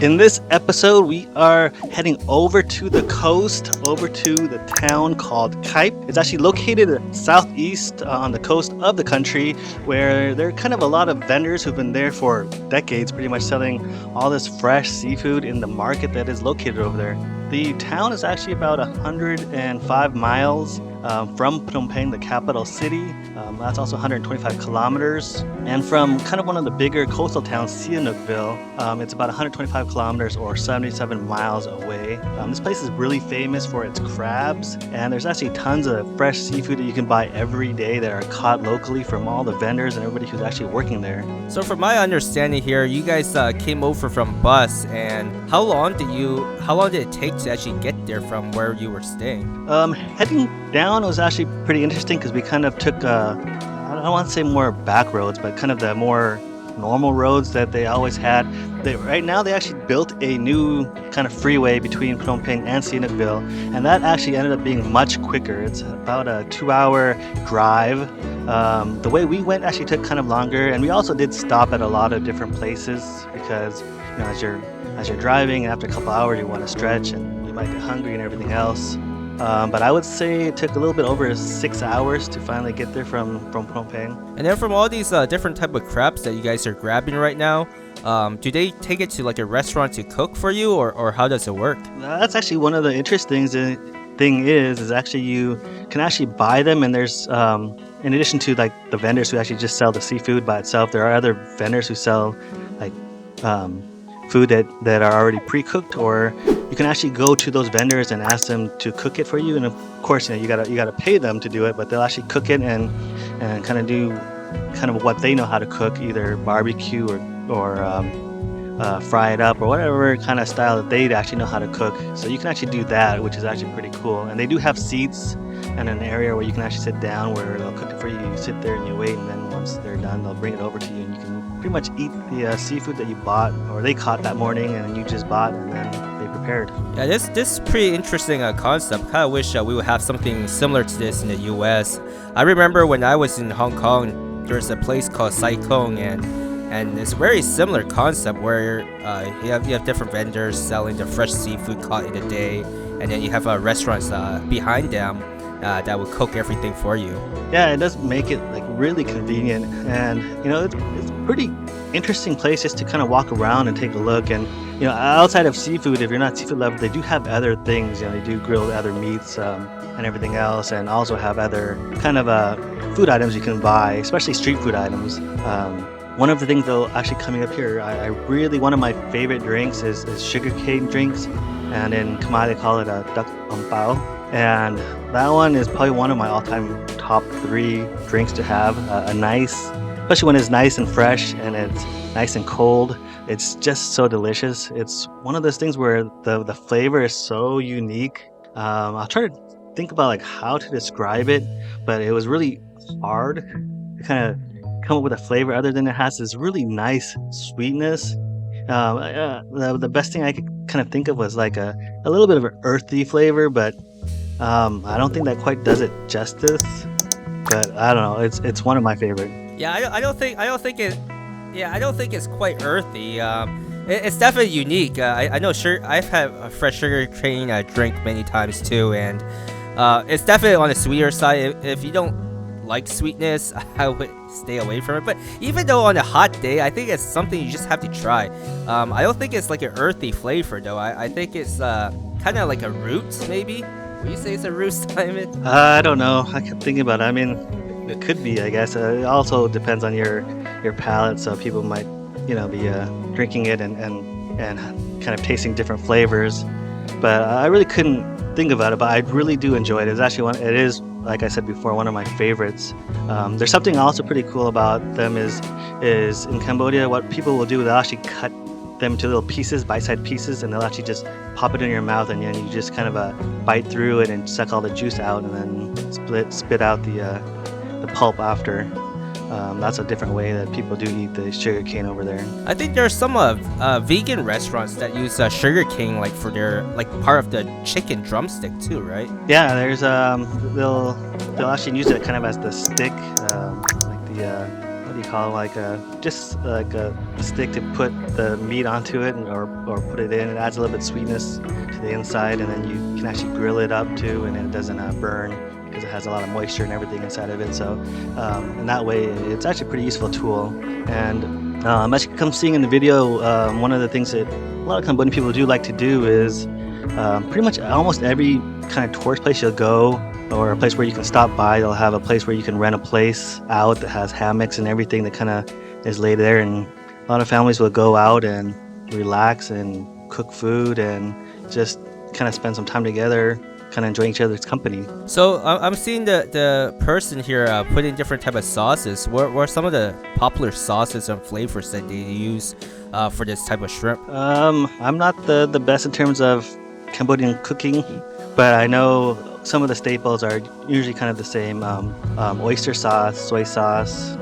In this episode, we are heading over to the coast, over to the town called Kep. It's actually located southeast on the coast of the country, where there are kind of a lot of vendors who've been there for decades, pretty much selling all this fresh seafood in the market that is located over there. The town is actually about 105 miles from Phnom Penh, the capital city. That's also 125 kilometers. And from kind of one of the bigger coastal towns, Sihanoukville, it's about 125 kilometers or 77 miles away. This place is really famous for its crabs, and there's actually tons of fresh seafood that you can buy every day that are caught locally from all the vendors and everybody who's actually working there. So from my understanding here, you guys came over from bus, and how long did it take to actually get there from where you were staying? Heading down was actually pretty interesting because we kind of took, I don't want to say more back roads, but kind of the more normal roads that they always had. Right now they actually built a new kind of freeway between Phnom Penh and Sihanoukville, and that actually ended up being much quicker. It's about a 2-hour drive. The way we went actually took kind of longer, and we also did stop at a lot of different places because as you're driving, after a couple hours you want to stretch and you might get hungry and everything else. But I would say it took a little bit over 6 hours to finally get there from Phnom Penh. And then from all these different type of crabs that you guys are grabbing right now, do they take it to like a restaurant to cook for you, or how does it work? That's actually one of the interesting thing is actually you can actually buy them, and there's in addition to like the vendors who actually just sell the seafood by itself, there are other vendors who sell like food that are already pre-cooked, or you can actually go to those vendors and ask them to cook it for you. And of course, you gotta pay them to do it, but they'll actually cook it and kind of do kind of what they know how to cook, either barbecue or fry it up or whatever kind of style that they actually know how to cook. So you can actually do that, which is actually pretty cool. And they do have seats and an area where you can actually sit down where they'll cook it for you. You sit there and you wait, and then once they're done, they'll bring it over to you, and you can pretty much eat the seafood that you bought or they caught that morning and you just bought, and then they prepared. Yeah, this is pretty interesting concept. Kind of wish we would have something similar to this in the U.S. I remember when I was in Hong Kong, there's a place called Sai Kung, and it's a very similar concept where you have different vendors selling the fresh seafood caught in the day, and then you have restaurants behind them that will cook everything for you. Yeah, it does make it like really convenient, and it's a pretty interesting place just to kind of walk around and take a look. And outside of seafood, if you're not seafood lover, they do have other things. They do grill other meats and everything else, and also have other kind of food items you can buy, especially street food items. One of the things though, actually coming up here, one of my favorite drinks is sugarcane drinks, and in Khmer they call it a duck pao. And that one is probably one of my all-time top 3 drinks to have. Especially when it's nice and fresh and it's nice and cold. It's just so delicious. It's one of those things where the flavor is so unique. I'll try to think about like how to describe it, but it was really hard to kind of come up with a flavor other than it has this really nice sweetness. The best thing I could kind of think of was like a little bit of an earthy flavor, but I don't think that quite does it justice. But I don't know. It's one of my favorite. Yeah, I don't think it's quite earthy. It's definitely unique. I know I've had a fresh sugarcane drink many times too, and it's definitely on the sweeter side. If you don't like sweetness, I would stay away from it. But even though on a hot day, I think it's something you just have to try. I don't think it's like an earthy flavor though. I think it's kind of like a root, maybe. Would you say it's a root, Simon? I don't know. I kept thinking about it. I mean, it could be, I guess. It also depends on your palate. So people might, be drinking it and kind of tasting different flavors. But I really couldn't think about it. But I really do enjoy it. It's actually it is, like I said before, one of my favorites. There's something also pretty cool about them is in Cambodia, what people will do, they'll actually cut them into little pieces, bite-sized pieces, and they'll actually just pop it in your mouth, and then you just kind of bite through it and suck all the juice out, and then spit out the pulp after. That's a different way that people do eat the sugarcane over there. I think there's some vegan restaurants that use sugarcane like for their part of the chicken drumstick too, right? Yeah, there's they'll actually use it kind of as the stick, like the what do you call it, like just like a stick to put the meat onto it, or put it in. It adds a little bit of sweetness to the inside, and then you can actually grill it up too, and it doesn't burn because it has a lot of moisture and everything inside of it. So in that way, it's actually a pretty useful tool. And as you come seeing in the video, one of the things that a lot of Cambodian people do like to do is pretty much almost every kind of tourist place you'll go, or a place where you can stop by, they'll have a place where you can rent a place out that has hammocks and everything that kind of is laid there. And a lot of families will go out and relax and cook food and just kind of spend some time together, kind of enjoying each other's company. So I'm seeing the person here put in different type of sauces. What are some of the popular sauces and flavors that they use for this type of shrimp? I'm not the best in terms of Cambodian cooking, but I know some of the staples are usually kind of the same. Oyster sauce, soy sauce,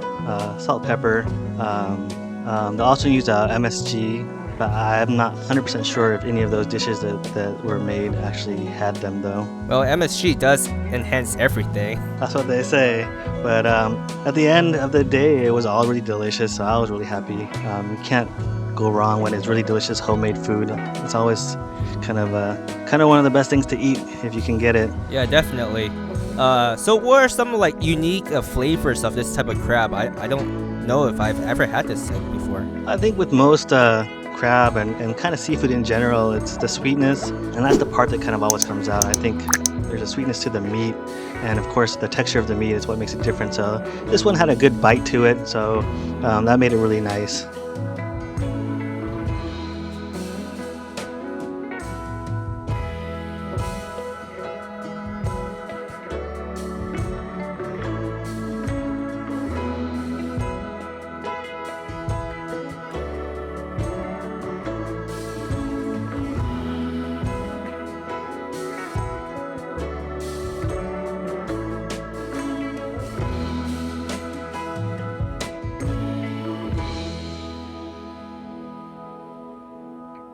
salt, pepper. They also use MSG, but I'm not 100% sure if any of those dishes that were made actually had them though. Well, MSG does enhance everything. That's what they say. But at the end of the day, it was all really delicious, so I was really happy. You can't go wrong when it's really delicious homemade food. It's always kind of one of the best things to eat if you can get it. Yeah, definitely. So what are some like unique flavors of this type of crab? I don't know if I've ever had this type before. I think with most crab and kind of seafood in general, it's the sweetness, and that's the part that kind of always comes out. I think there's a sweetness to the meat, and of course the texture of the meat is what makes it different. So this one had a good bite to it, so that made it really nice.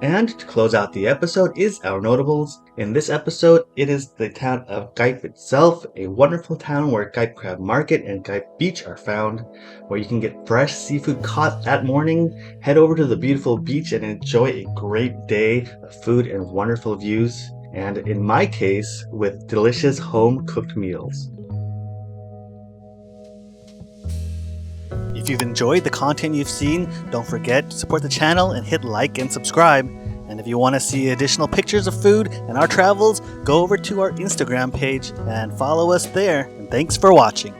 And to close out the episode is our notables. In this episode, it is the town of Kep itself, a wonderful town where Kep Crab Market and Kep Beach are found, where you can get fresh seafood caught that morning, head over to the beautiful beach and enjoy a great day of food and wonderful views, and in my case, with delicious home-cooked meals. If you've enjoyed the content you've seen, don't forget to support the channel and hit like and subscribe. And if you want to see additional pictures of food and our travels, go over to our Instagram page and follow us there. And thanks for watching.